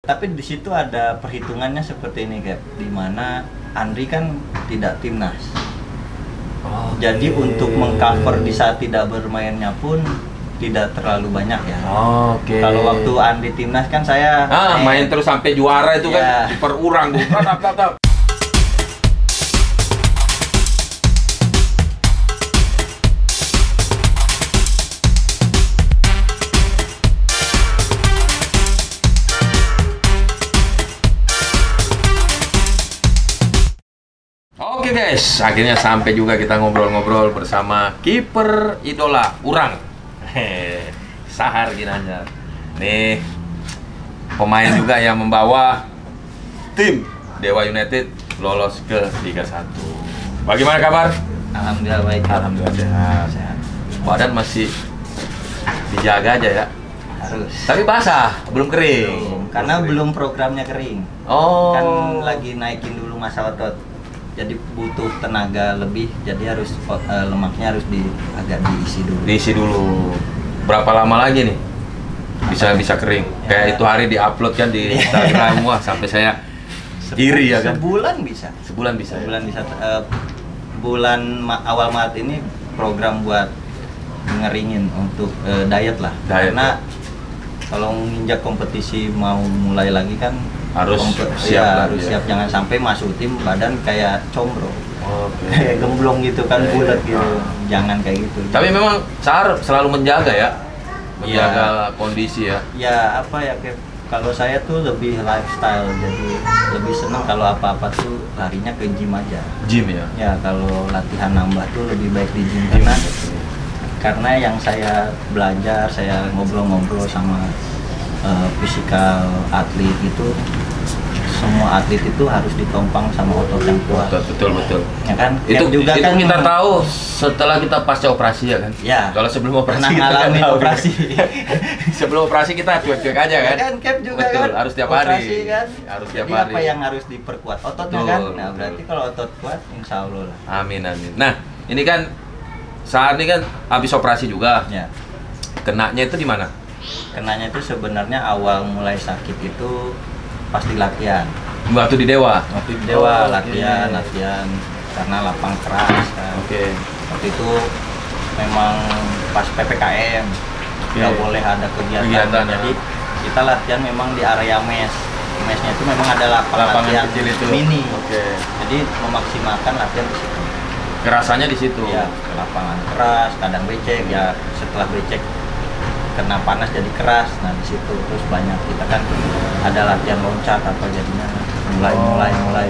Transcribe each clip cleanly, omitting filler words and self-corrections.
Tapi di situ ada perhitungannya seperti ini, Cap. Di mana Andri kan tidak timnas. Jadi untuk mengcover di saat tidak bermainnya pun tidak terlalu banyak ya. Kalau waktu Andri timnas kan saya main terus sampai juara itu kan diperurang. Oke guys, akhirnya sampai juga kita ngobrol-ngobrol bersama kiper idola Urang, Sahar Ginanjar. Nih pemain juga yang membawa tim Dewa United lolos ke Liga 1. Bagaimana kabar? Alhamdulillah baik. Alhamdulillah sehat. Badan masih dijaga aja ya. Harus. Tapi basah, belum kering. Karena belum programnya kering. Kan lagi naikin dulu masa otot. Jadi butuh tenaga lebih, jadi harus lemaknya harus agak diisi dulu. Diisi dulu. Berapa lama lagi nih bisa kering? Ya. Kayak itu hari diupload kan di Instagram, wah sampai saya iri ya kan. Sebulan bisa. Sebulan bisa. Sebulan bisa. Awal Maret ini program buat ngeringin untuk diet lah. Karena kalau nginjak kompetisi mau mulai lagi kan harus siap, harus siap. Jangan sampai masuk tim badan kayak combro, kayak gemblong gitu kan, bulat gitu. Jangan kayak gitu. Tapi memang Sahar selalu menjaga kondisi ya. Ya apa ya, kalau saya tuh lebih lifestyle, jadi lebih senang kalau apa-apa tuh larinya ke gym aja. Gym ya? Ya kalau latihan nambah tuh lebih baik di gym. Karena yang saya belajar, saya ngobrol-ngobrol sama fisikal atlet itu, semua atlet itu harus ditompang sama otot yang kuat. Betul. Ya kan? Itu juga itu kan kita tahu setelah kita pasca operasi ya kan. Ya. Kalau sebelum operasi kita ngalamin operasi. Sebelum operasi kita cuek-cuek aja kan. Ya kan, Cap juga betul, kan. harus tiap operasi, hari. Kan? Harus tiap Jadi hari. apa yang harus diperkuat? Ototnya kan. Nah, berarti kalau otot kuat, insya Allah lah. Amin. Nah, ini kan saat ini kan habis operasi juga. Ya. Kenanya itu di mana? Kenanya itu sebenarnya awal mulai sakit itu pas di latihan. Waktu di Dewa. Waktu di Dewa latihan karena lapang keras kan. Waktu itu memang pas PPKM nggak boleh ada kegiatan. Jadi kita latihan memang di area mes. Mesnya itu memang ada lapangan latihan kecil itu. Mini. Jadi memaksimalkan latihan di situ. Kerasanya di situ. Ya, lapangan keras, kadang becek ya, setelah becek kena panas jadi keras. Nah, di situ terus banyak kita kan ada latihan loncat apa jadinya mulai.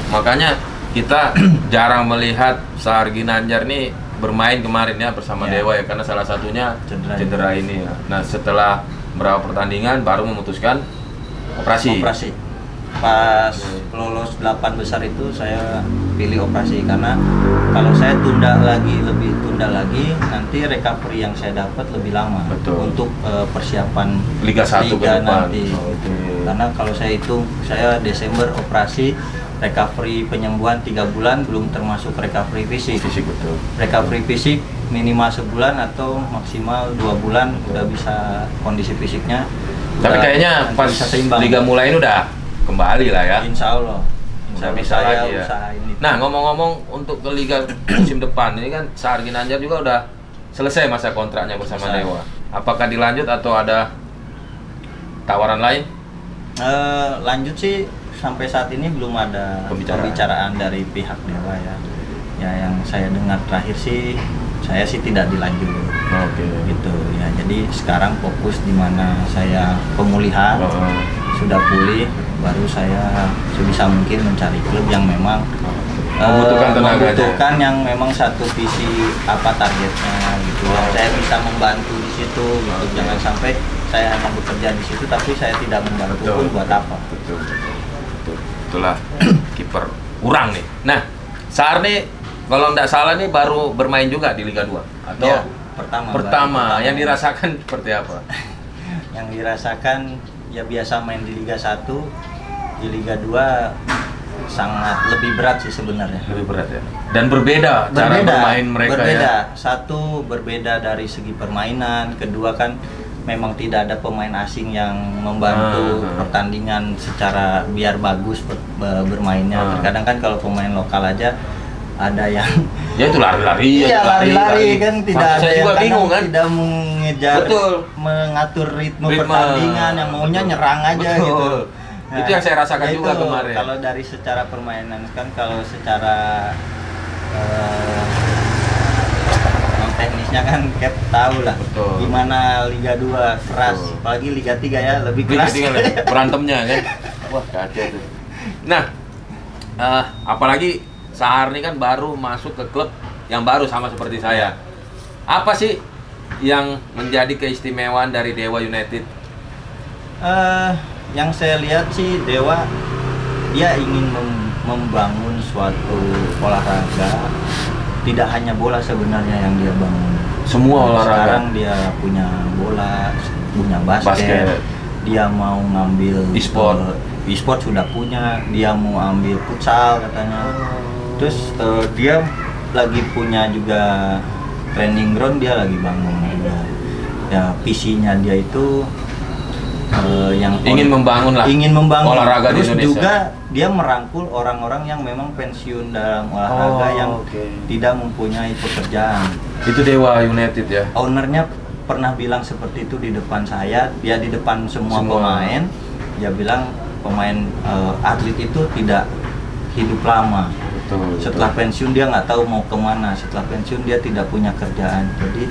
Makanya kita jarang melihat Sahar Ginanjar nih bermain kemarin ya bersama Dewa ya, karena salah satunya cedera ini ya. Nah, setelah beberapa pertandingan baru memutuskan operasi. Pas lolos 8 besar itu saya pilih operasi, karena kalau saya tunda lagi nanti recovery yang saya dapat lebih lama. Untuk persiapan Liga 1 ke depan nanti. Karena kalau saya hitung, saya Desember operasi, recovery penyembuhan 3 bulan, belum termasuk recovery fisik. Betul. Recovery fisik minimal sebulan atau maksimal 2 bulan udah bisa kondisi fisiknya. Tapi kayaknya pas Liga mulai ini udah kembali lah ya. Insya Allah bisa lagi ya. Nah, ngomong-ngomong untuk ke Liga musim depan ini kan Sahar Ginanjar juga udah selesai masa kontraknya bersama Dewa. Apakah dilanjut atau ada tawaran lain? Lanjut sih, sampai saat ini belum ada pembicaraan dari pihak Dewa ya. Ya yang saya dengar terakhir sih, saya sih tidak dilanjut. Gitu ya. Jadi sekarang fokus di mana saya pemulihan. Sudah pulih, baru saya sebisa mungkin mencari klub yang memang membutuhkan yang memang satu visi apa targetnya gitu. Saya bisa membantu di situ gitu. Jangan sampai saya hanya bekerja di situ tapi saya tidak membantu pun buat apa. Itulah kiper Urang nih. Nah, Sahar nih kalau nggak salah nih baru bermain juga di Liga 2 atau ya, pertama. Yang dirasakan seperti apa? Yang dirasakan ya biasa main di Liga 1, di Liga 2 sangat lebih berat sih sebenarnya. Lebih berat ya. Dan berbeda cara bermain mereka ya. Satu berbeda dari segi permainan, kedua kan memang tidak ada pemain asing yang membantu pertandingan secara biar bagus bermainnya. Terkadang kan kalau pemain lokal aja ada yang ya itu lari-lari iya lari-lari kan tidak ada yang juga bingung kan tidak mengejar mengatur ritme pertandingan yang maunya nyerang aja gitu. Nah, itu yang saya rasakan ya juga itu, kemarin. Kalau dari secara permainan kan kalau secara teknisnya kan Cap tahu lah gimana Liga 2 keras, apalagi Liga 3 ya lebih keras. Berantemnya kan. Wah, kacau tuh. Nah, apalagi Sahar ini kan baru masuk ke klub yang baru sama seperti saya. Apa sih yang menjadi keistimewaan dari Dewa United? Yang saya lihat sih Dewa dia ingin membangun suatu olahraga. Tidak hanya bola sebenarnya yang dia bangun. Semua olahraga. Sekarang dia punya bola, punya basket. Dia mau ngambil e-sport sudah punya. Dia mau ambil futsal katanya. Terus dia lagi punya juga training ground, dia lagi bangun juga. Ya visinya dia itu yang ingin membangun olahraga di Indonesia. Terus juga dia merangkul orang-orang yang memang pensiun dalam olahraga yang tidak mempunyai pekerjaan. Itu Dewa United ya. Ownernya pernah bilang seperti itu di depan saya, dia di depan semua pemain. Dia bilang pemain atlet itu tidak hidup lama. Setelah pensiun dia nggak tahu mau kemana. Setelah pensiun dia tidak punya kerjaan. Jadi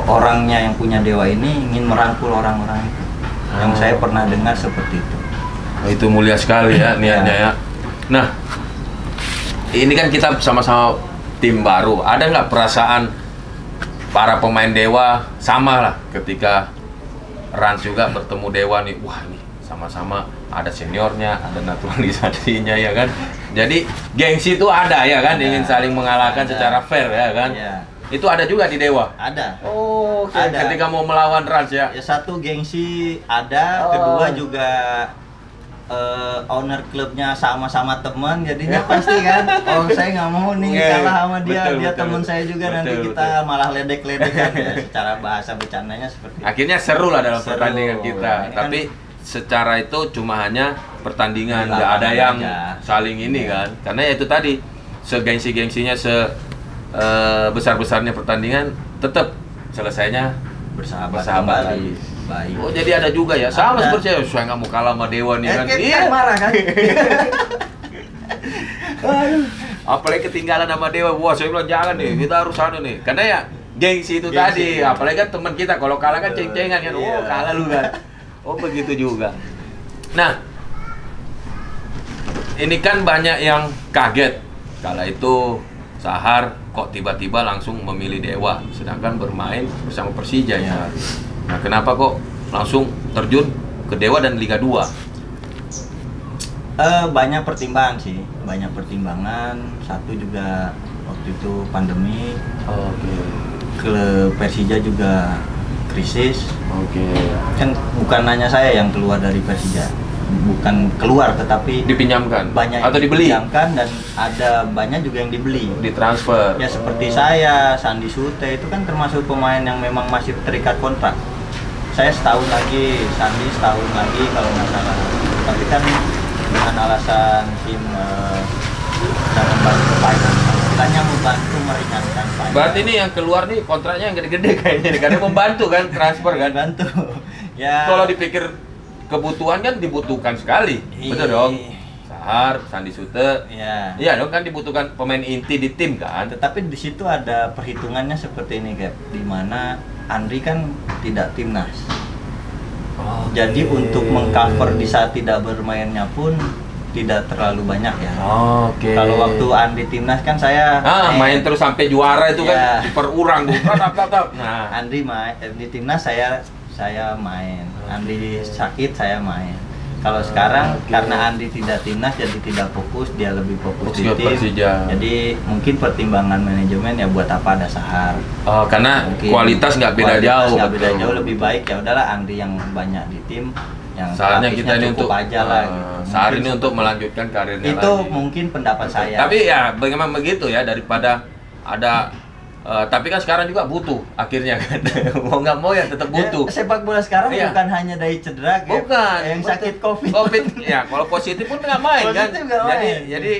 orangnya yang punya Dewa ini ingin merangkul orang-orang itu. Yang saya pernah dengar seperti itu. Itu mulia sekali ya niatnya ya. Nah, ini kan kita sama-sama tim baru. Ada nggak perasaan para pemain Dewa sama lah ketika Rans juga bertemu Dewa nih? Wah, nih sama-sama ada seniornya, ada naturalisasinya ya kan. Jadi gengsi itu ada ya kan, ingin saling mengalahkan secara fair ya kan. Itu ada juga di Dewa? Ada. Oh, ada. Ketika mau melawan Rans ya? Ya satu gengsi ada, kedua juga owner klubnya sama-sama teman, jadinya pasti kan, oh saya nggak mau nih kalah sama dia, dia teman saya juga, nanti kita malah ledek-ledekan ya, secara bahasa bercandanya seperti itu. Akhirnya seru lah dalam pertandingan kita, tapi secara itu cuma hanya pertandingan, nggak ada yang saling ini kan, karena ya itu tadi, segengsi-gengsinya besar-besarnya pertandingan tetap selesainya bersahabat lagi. Baik. Oh jadi ada juga ya, sama seperti saya nggak mau kalah sama Dewa nih kan. Iya marah kan. Apalagi ketinggalan sama Dewa, wah saya bilang jangan nih, kita harus anu nih, karena ya gengsi itu tadi, apalagi kan teman kita kalau kalah kan ceng-cengan kan, oh kalah lu kan, oh begitu juga. Nah, ini kan banyak yang kaget kala itu Sahar kok tiba-tiba langsung memilih Dewa, sedangkan bermain bersama Persija ya. Nah, kenapa kok langsung terjun ke Dewa dan Liga 2? Banyak pertimbangan sih, banyak pertimbangan. Satu juga waktu itu pandemi. Klub Persija juga krisis. Kan bukan hanya saya yang keluar dari Persija, bukan keluar tetapi dipinjamkan banyak atau dibeli, dipinjamkan, dan ada banyak juga yang dibeli, ditransfer. Ya seperti saya, Sandi Sute itu kan termasuk pemain yang memang masih terikat kontrak. Saya setahun lagi, Sandi setahun lagi kalau nggak salah. Tapi kan dengan alasan tim dan membantu finance, istilahnya membantu meringankan finance. Berarti ini yang keluar nih kontraknya yang gede-gede kayaknya, karena membantu kan transfer kan. Bantu. Ya. Kalau dipikir kebutuhan kan dibutuhkan sekali, betul dong. Sahar, Sandi Sute, iya dong kan dibutuhkan pemain inti di tim kan. Tetapi di situ ada perhitungannya seperti ini Cap, di mana Andri kan tidak timnas. Jadi untuk mengcover di saat tidak bermainnya pun tidak terlalu banyak ya. Kalau waktu Andri timnas kan saya main terus sampai juara itu kan diperurang Nah, Andri main di timnas, saya main. Andri sakit, saya main. Kalau sekarang karena Andi tidak timnas jadi tidak fokus, dia lebih fokus di tim. Persija. Jadi mungkin pertimbangan manajemen ya buat apa ada Sahar. Karena mungkin kualitas nggak beda jauh. Nggak beda jauh, lebih baik ya udahlah Andi yang banyak di tim. Yang saatnya kita ini untuk aja lah. Gitu. Sahar ini untuk melanjutkan karirnya itu lagi. Mungkin pendapat saya. Tapi ya bagaimana begitu ya, daripada ada Tapi kan sekarang juga butuh akhirnya kan. Mau nggak mau ya tetap butuh. Ya, sepak bola sekarang Iya. bukan hanya dari cedera, Bukan. yang sakit COVID. Ya kalau positif pun nggak main kan. Positif nggak main. Jadi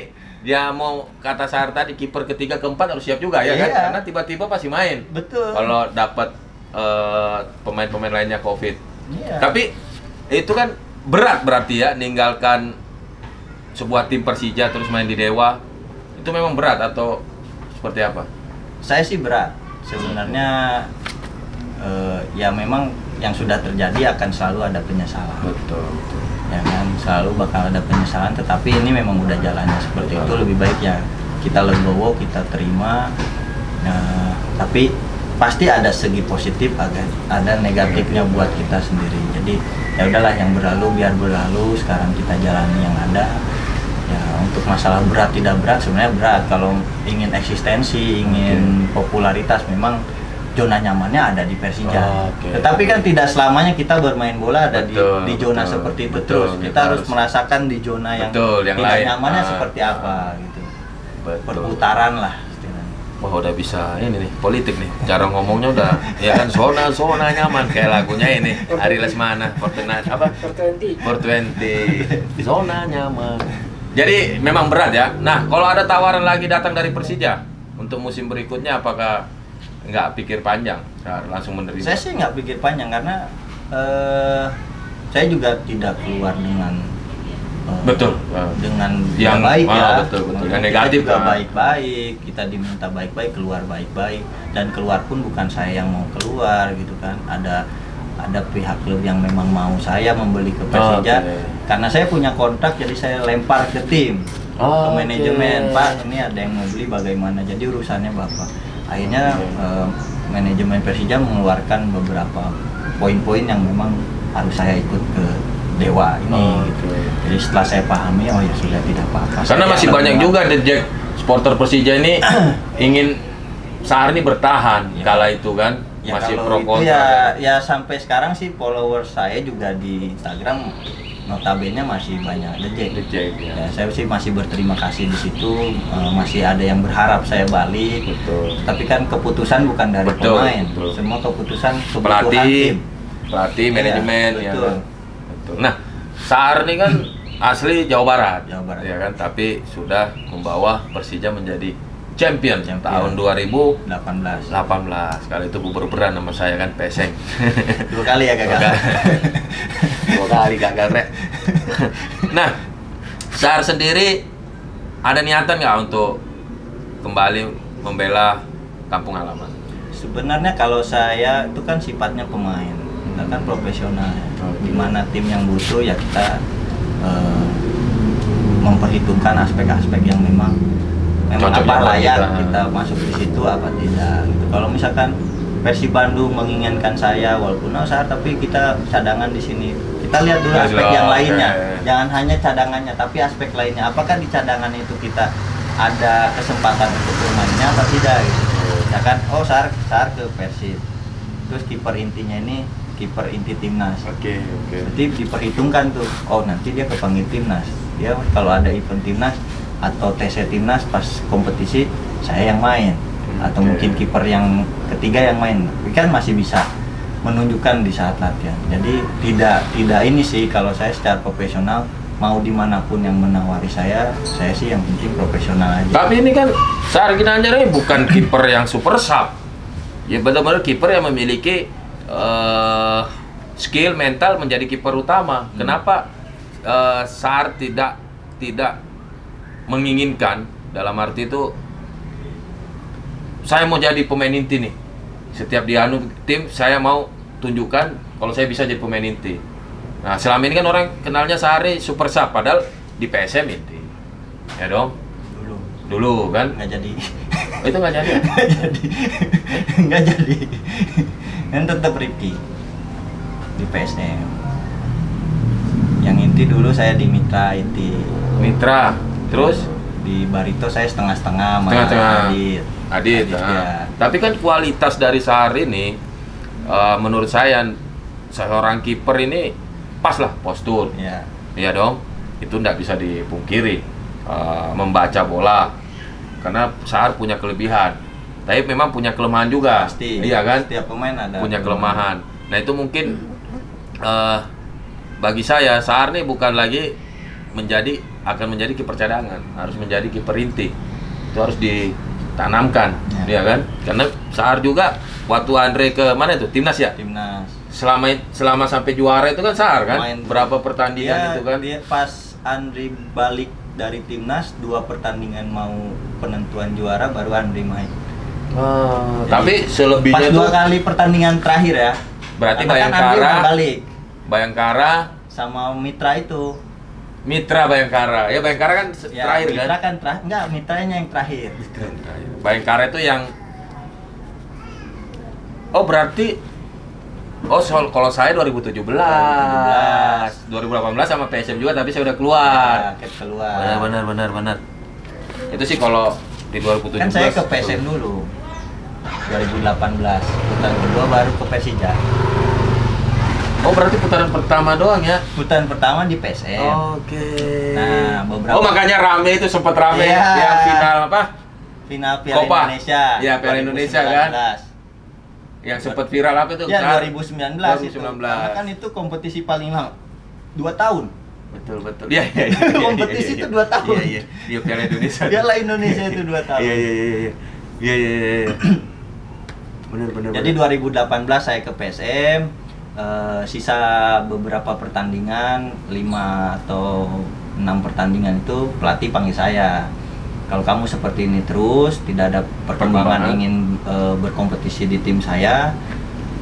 dia mau kata Sahar tadi kiper ketiga keempat harus siap juga ya kan, Iya. karena tiba-tiba pasti main. Betul. Kalau dapat pemain-pemain lainnya COVID. Iya. Tapi itu kan berat berarti ya ninggalkan sebuah tim Persija terus main di Dewa. Itu memang berat atau seperti apa? Saya sih berat. Sebenarnya ya memang yang sudah terjadi akan selalu ada penyesalan. Betul. Ya kan, selalu bakal ada penyesalan, tetapi ini memang udah jalannya seperti itu. Lebih baik ya kita legowo, kita terima. Tapi pasti ada segi positif, ada negatifnya buat kita sendiri. Jadi ya udahlah, yang berlalu biar berlalu. Sekarang kita jalani yang ada. Ya untuk masalah berat tidak berat, sebenarnya berat. Kalau ingin eksistensi, ingin popularitas, memang zona nyamannya ada di Persija. Tetapi kan tidak selamanya kita bermain bola ada di zona seperti itu terus. Kita harus merasakan di zona yang tidak lain. nyamannya seperti apa gitu. Perputaran lah. Wah, udah bisa ini nih politik nih, cara ngomongnya udah ya kan, zona nyaman kayak lagunya ini Ari Lesmana, Fortnite apa 420 zona nyaman. Jadi memang berat ya. Nah, kalau ada tawaran lagi datang dari Persija untuk musim berikutnya, apakah nggak pikir panjang, langsung menerima? Saya sih nggak pikir panjang, karena saya juga tidak keluar dengan dengan yang baik ya. Betul. Yang negatif juga baik-baik, kita diminta baik-baik, keluar baik-baik, dan keluar pun bukan saya yang mau keluar gitu kan. Ada pihak klub yang memang mau saya membeli ke Persija, karena saya punya kontrak, jadi saya lempar ke tim, ke manajemen, Pak ini ada yang mau beli bagaimana, jadi urusannya Bapak. Akhirnya manajemen Persija mengeluarkan beberapa poin-poin yang memang harus saya ikut ke Dewa ini gitu. Jadi setelah saya pahami, oh ya sudah, tidak apa-apa. Karena masih banyak juga Jack supporter Persija ini ingin Sahar ini bertahan kala itu kan. Ya, masih pro kontra ya sampai sekarang sih followers saya juga di Instagram notabene masih banyak The Jack. Ya, saya sih masih berterima kasih di situ, masih ada yang berharap saya balik. Tapi kan keputusan bukan dari pemain, semua keputusan pelatih, manajemen ya kan. Nah, Sahar ini kan asli Jawa Barat ya kan, tapi sudah membawa Persija menjadi champion tahun 2018. Kali itu ber-beran sama saya kan, peseng. 2 kali ya gagal. 2 kali gagal, Rek. Nah, Sahar sendiri ada niatan nggak untuk kembali membela kampung halaman? Sebenarnya kalau saya itu kan sifatnya pemain, kita kan profesional. Dimana tim yang butuh ya kita memperhitungkan aspek-aspek yang memang apa layak kita masuk di situ apa tidak gitu. Kalau misalkan Persib Bandung menginginkan saya, walaupun Sahar, tapi kita cadangan di sini, kita lihat dulu aspek yang lainnya. Jangan hanya cadangannya, tapi aspek lainnya. Apakah di cadangan itu kita ada kesempatan untuk bermainnya atau tidak gitu. Ya kan, oh Sahar ke Persib, terus kiper intinya ini kiper inti timnas. Jadi diperhitungkan tuh, oh nanti dia kepanggil timnas, dia kalau ada event timnas atau TC timnas pas kompetisi saya yang main, atau mungkin kiper yang ketiga yang main, tapi kan masih bisa menunjukkan di saat latihan. Jadi tidak ini sih, kalau saya secara profesional mau dimanapun yang menawari saya sih yang penting profesional aja. Tapi ini kan Sahar Ginanjar ini bukan kiper yang super sub, ya benar-benar kiper yang memiliki skill mental menjadi kiper utama. Kenapa Sahar tidak menginginkan, dalam arti itu saya mau jadi pemain inti nih, setiap dianu tim saya mau tunjukkan kalau saya bisa jadi pemain inti. Nah, selama ini kan orang kenalnya Sahar super sub, padahal di PSM inti ya dong, dulu kan nggak jadi. Itu nggak jadi. Nggak jadi. Kan tetap Ricky di PSM. Yang inti dulu saya di Mitra. Terus di Barito saya setengah-setengah sama Adit ya. Tapi kan kualitas dari Sahar ini menurut saya seorang kiper ini pas lah postur. Iya dong. Itu nggak bisa dipungkiri. Membaca bola. Karena Sahar punya kelebihan tapi memang punya kelemahan juga. Pasti. Iya kan? Setiap pemain ada punya kelemahan. Nah itu mungkin bagi saya Sahar nih bukan lagi akan menjadi kiper cadangan, harus menjadi kiper inti. Itu harus ditanamkan, ya kan? Karena Sahar juga waktu Andre ke mana itu? Timnas ya? Timnas. Selama sampai juara itu kan Sahar kan? Berapa pertandingan itu kan? Dia pas Andre balik dari Timnas 2 pertandingan mau penentuan juara baru Andre main. Tapi selebihnya pas 2 kali pertandingan terakhir ya. Berarti Bayangkara sama Mitra itu. Mitra Bayangkara. Ya Bayangkara kan terakhir kan? Mitra kan terakhir. Enggak, Mitranya yang terakhir. Bayangkara itu yang berarti kalau saya 2017. 2018 sama PSM juga tapi saya udah keluar. Ya, keluar. Benar. Itu sih kalau di 2017. Kan saya ke PSM dulu. 2018. Putaran kedua baru ke Persija. Berarti putaran pertama doang ya? Putaran pertama di PSM. Oke. Nah, beberapa. Makanya rame itu sempat rame yang final apa? Final Piala Indonesia. Iya, Piala Indonesia kan. Yang sempat viral apa itu? Ya, 2019 itu. 2019. Karena kan itu kompetisi paling lama. 2 tahun. Betul. Iya. Kompetisi itu 2 tahun. Iya, Piala Indonesia. Piala Indonesia itu 2 tahun. Iya. Benar. Jadi 2018 saya ke PSM, sisa beberapa pertandingan, 5 atau 6 pertandingan itu pelatih panggil saya. Kalau kamu seperti ini terus, tidak ada perkembangan ingin berkompetisi di tim saya,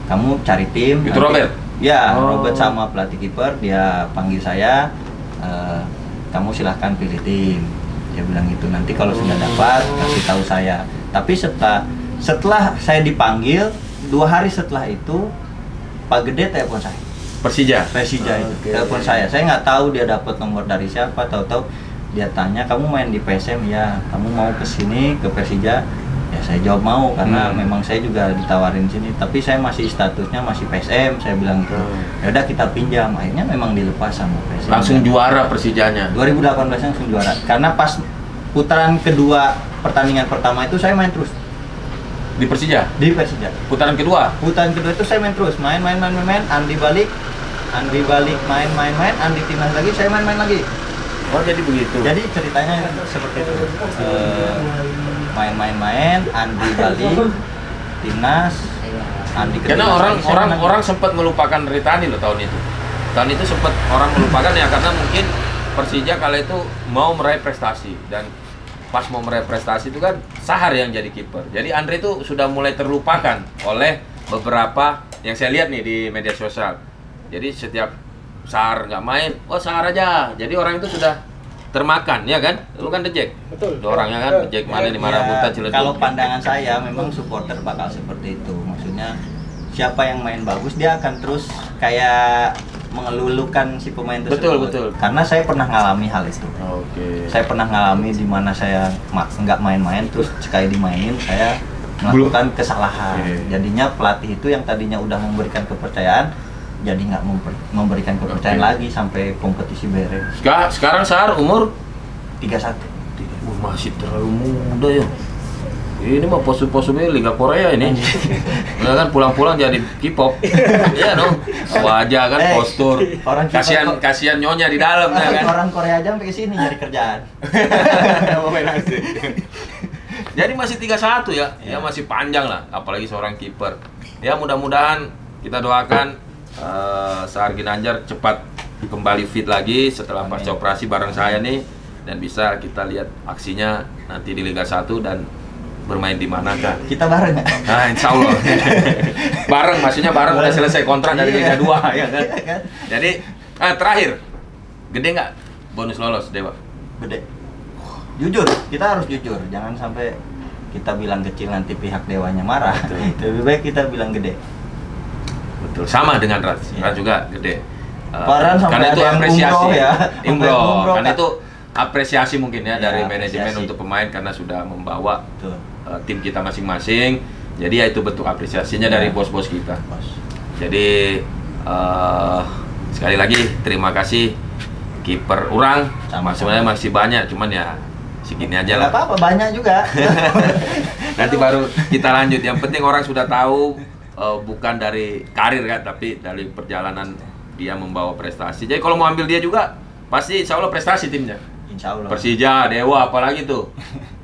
kamu cari tim. Itu Robert? Ya, Robert sama pelatih kiper, dia panggil saya, kamu silahkan pilih tim. Dia bilang gitu, nanti kalau sudah dapat, kasih tahu saya. Tapi setelah saya dipanggil, 2 hari setelah itu, Pak Gede telepon saya. Persija itu telepon saya nggak tahu dia dapat nomor dari siapa, tahu-tahu dia tanya, kamu main di PSM ya, kamu mau kesini ke Persija? Ya saya jawab mau karena memang saya juga ditawarin sini, tapi saya masih statusnya masih PSM, saya bilang gitu. Ya udah kita pinjam, akhirnya memang dilepas sama PSM. Langsung juara Persijanya. 2018 langsung juara, karena pas putaran kedua pertandingan pertama itu saya main terus. Di Persija? Di Persija. Putaran kedua itu saya main terus, main, Andi balik, main, Andi timnas lagi, saya main lagi. Jadi begitu. Jadi ceritanya seperti itu. Main, Andi balik, timnas, Andi ke karena timnas. orang sempat melupakan Ritani loh tahun itu. Tahun itu sempat orang melupakan ya karena mungkin Persija kala itu mau meraih prestasi, dan pas mau meraih prestasi itu kan Sahar yang jadi kiper. Jadi Andre itu sudah mulai terlupakan oleh beberapa yang saya lihat nih di media sosial. Jadi setiap Sahar nggak main, Sahar aja. Jadi orang itu sudah termakan, ya kan? Lu kan The Jack. Betul. Orangnya kan The Jack mana di Marabunta Ciledug. Kalau pandangan saya memang supporter bakal seperti itu. Maksudnya siapa yang main bagus dia akan terus kayak mengelulukan si pemain tersebut. Betul. Karena saya pernah ngalami hal itu. Saya pernah ngalami di mana saya nggak main-main, terus sekali dimainin saya melakukan kesalahan. Jadinya pelatih itu yang tadinya udah memberikan kepercayaan, jadi nggak memberikan kepercayaan lagi sampai kompetisi beres. Sekarang Sahar umur 31. Masih terlalu muda ya. Ini mah posu-posunya Liga Korea ini. Nggak kan pulang-pulang jadi K-pop. Iya dong. Wajah kan postur. Kasihan nyonya di dalam ya kan. Orang Korea aja sampai ke sini nyari kerjaan. Jadi masih 31 ya. Ya masih panjang lah, apalagi seorang kiper. Ya mudah-mudahan kita doakan Sahar Ginanjar cepat kembali fit lagi setelah pasca operasi bareng saya nih, dan bisa kita lihat aksinya nanti di Liga 1 dan bermain di mana kan? Kita bareng ya? Nah, insya Allah. Bareng, maksudnya bareng udah selesai kontrak dari Liga 2 ya kan? Jadi terakhir, gede nggak bonus lolos Dewa? Gede. Jujur, kita harus jujur. Jangan sampai kita bilang kecil nanti pihak Dewanya marah. Lebih baik kita bilang gede. Betul. Sama dengan Rat juga gede. Karena itu apresiasi ya. Umroh. Karena itu apresiasi mungkin ya dari manajemen apresiasi untuk pemain karena sudah membawa Betul. Tim kita masing-masing. Jadi ya itu bentuk apresiasinya dari bos-bos kita. Jadi sekali lagi terima kasih kiper Urang. Sebenarnya masih banyak, cuman ya segini aja lah. Nggak apa-apa, banyak juga. Nanti baru kita lanjut. Yang penting orang sudah tahu bukan dari karir kan, tapi dari perjalanan dia membawa prestasi. Jadi kalau mau ambil dia juga pasti insya Allah prestasi timnya. Insya Allah. Persija, Dewa, apalagi tuh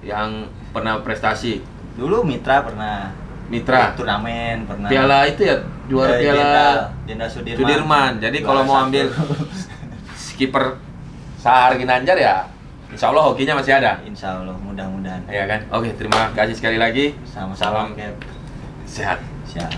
yang pernah prestasi. Dulu Mitra pernah. Mitra. Turnamen pernah. Piala itu ya, juara piala Denda Sudirman. Sudirman. Jadi kalau mau ambil kiper Sahar Ginanjar ya, insya Allah hokinya masih ada. Insya Allah, mudah-mudahan. Iya kan? Oke, terima kasih sekali lagi. Sama-sama. Salam sehat. Siap.